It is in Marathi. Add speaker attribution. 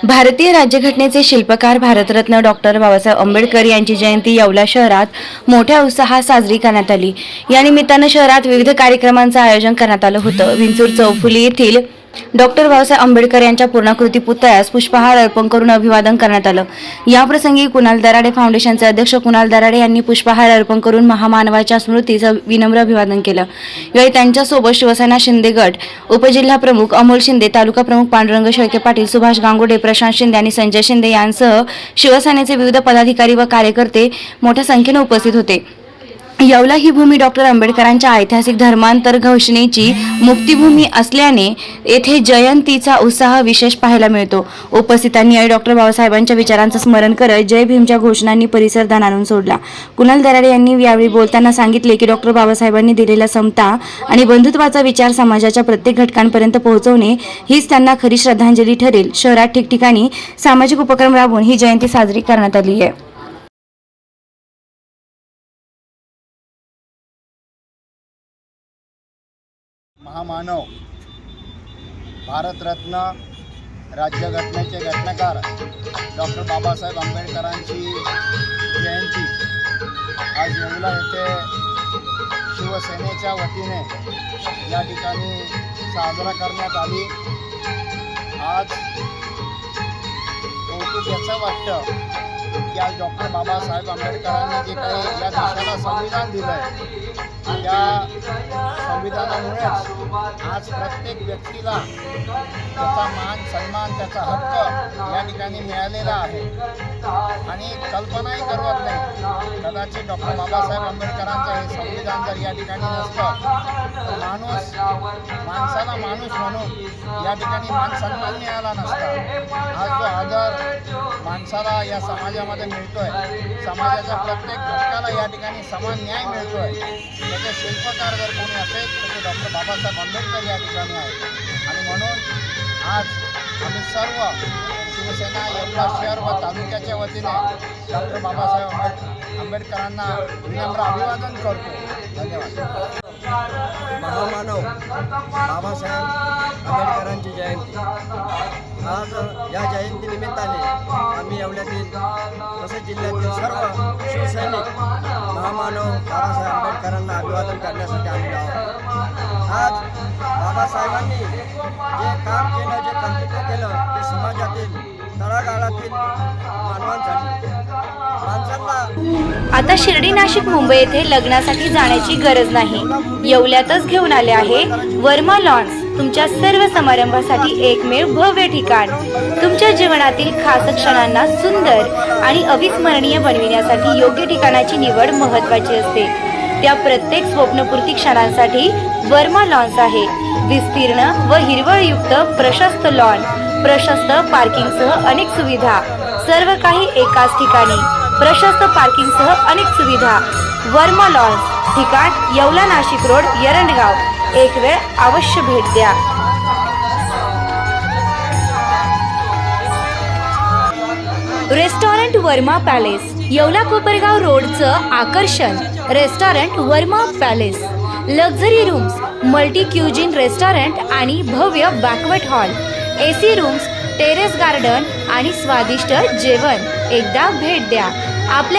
Speaker 1: भारतीय राज्यघटनेचे शिल्पकार भारतरत्न डॉक्टर बाबासाहेब आंबेडकर यांची जयंती येवला शहरात मोठ्या उत्साहात साजरी करण्यात आली। या निमित्तानं शहरात विविध कार्यक्रमांचं आयोजन करण्यात आलं होतं। विंचूर चौफुली येथील डॉक्टर बाबासाहेब आंबेडकर यांच्या पूर्णाकृती पुतळ्यास पुष्पहार अर्पण करून अभिवादन करण्यात आलं। याप्रसंगी कुणाल दराडे फाउंडेशनचे अध्यक्ष कुणाल दराडे यांनी पुष्पहार अर्पण करून महामानवाच्या स्मृतीस विनम्र अभिवादन केलं। यावेळी त्यांच्यासोबत शिवसेना शिंदे गट उपजिल्हा प्रमुख अमोल शिंदे, तालुका प्रमुख पांडुरंग शेळके पाटील, सुभाष गांगुडे, प्रशांत शिंदे आणि संजय शिंदे यांसह शिवसेनेचे विविध पदाधिकारी व कार्यकर्ते मोठ्या संख्येने उपस्थित होते। येवला ही भूमी डॉक्टर आंबेडकरांच्या ऐतिहासिक धर्मांतर घोषणेची मुक्तीभूमी असल्याने येथे जयंतीचा उत्साह विशेष पाहायला मिळतो। उपस्थितांनी डॉक्टर बाबासाहेबांच्या विचारांचं स्मरण करत जय भीमच्या घोषणांनी परिसर दणाणून सोडला। कुणाल दराडे यांनी यावेळी बोलताना सांगितले की डॉक्टर बाबासाहेबांनी दिलेला समता आणि बंधुत्वाचा विचार समाजाच्या प्रत्येक घटकांपर्यंत पोहोचवणे हीच त्यांना खरी श्रद्धांजली ठरेल। शहरात ठिकठिकाणी सामाजिक उपक्रम राबवून ही जयंती साजरी करण्यात आली आहे।
Speaker 2: महामानव भारतरत्न राज्यघटनेचे घटनाकार डॉक्टर बाबासाहेब आंबेडकरांची जयंती आज येवला येथे शिवसेनेच्या वतीने या ठिकाणी साजरा करण्यात आली। आज कौतुक याचं वाटतं की आज डॉक्टर बाबासाहेब आंबेडकरांनी जे काही या देशाला संविधान दिलं आहे त्या संविधानामुळेच आज प्रत्येक व्यक्तीला त्याचा मान सन्मान त्याचा हक्क या ठिकाणी मिळालेला आहे आणि कल्पनाही करवत नाही। कदाचित डॉक्टर बाबासाहेब आंबेडकरांचं हे संविधान जर या ठिकाणी नसतं तर माणसाला माणूस म्हणून या ठिकाणी मान सन्मान मिळाला नसता। आज जो आदर माणसाला या समाजामध्ये मिळतोय, समाजाच्या प्रत्येक घटकाला या ठिकाणी समान न्याय मिळतोय, त्याचे शिल्पकार जर कोणी असेल तर ते डॉक्टर बाबासाहेब आंबेडकर या ठिकाणी आहेत। आणि म्हणून आज आम्ही सर्व शिवसेना येवला शहर व तालुक्याच्या वतीने डॉक्टर बाबासाहेब आंबेडकरांना विनम्र अभिवादन करतो। धन्यवाद।
Speaker 3: महामानव बाबासाहेब आंबेडकरांची जयंती आज या जयंती निमित्ताने आम्ही येवल्यातील तसेच जिल्ह्यातील सर्व शिवसैनिक महामानव बाबासाहेब आंबेडकरांना अभिवादन करण्यासाठी आलेलो आहोत। आज बाबासाहेबांनी जे काम केलं, जे कर्तृत्व केलं ते समाजातील तळागाळातील मानवांसाठी
Speaker 1: आता शिर्डी, नाशिक, मुंबई येथे लग्नासाठी जाण्याची गरज नाही। येवल्यातच घेऊन आले आहे वर्मा लॉन्स, तुमच्या सर्व समारंभासाठी एकमेव भव्य ठिकाण। तुमच्या जीवनातील खास क्षणांना सुंदर आणि अविस्मरणीय बनविण्यासाठी योग्य ठिकाणाची निवड महत्त्वाची असते। त्या प्रत्येक स्वप्नपूर्ती क्षणांसाठी वर्मा लॉन्स आहे। विस्तीर्ण व हिरवळयुक्त प्रशस्त लॉन, प्रशस्त पार्किंगसह अनेक सुविधा, सर्व काही एकाच ठिकाणी, प्रशस्त पार्किंगसह अनेक सुविधा। वर्मा लॉन्स, ठिकाण येवला नाशिक रोड, एरंडगाव। एक वेळ अवश्य भेट द्या। रेस्टॉरंट वर्मा पॅलेस, येवला कोपरगाव रोडचं आकर्षण। Restaurant Verma palace, luxury rooms, multi cuisine restaurant आणि भव्य banquet hall, AC rooms, terrace garden आणि स्वादिष्ट जेवण। एकदा भेट द्या। आपल्या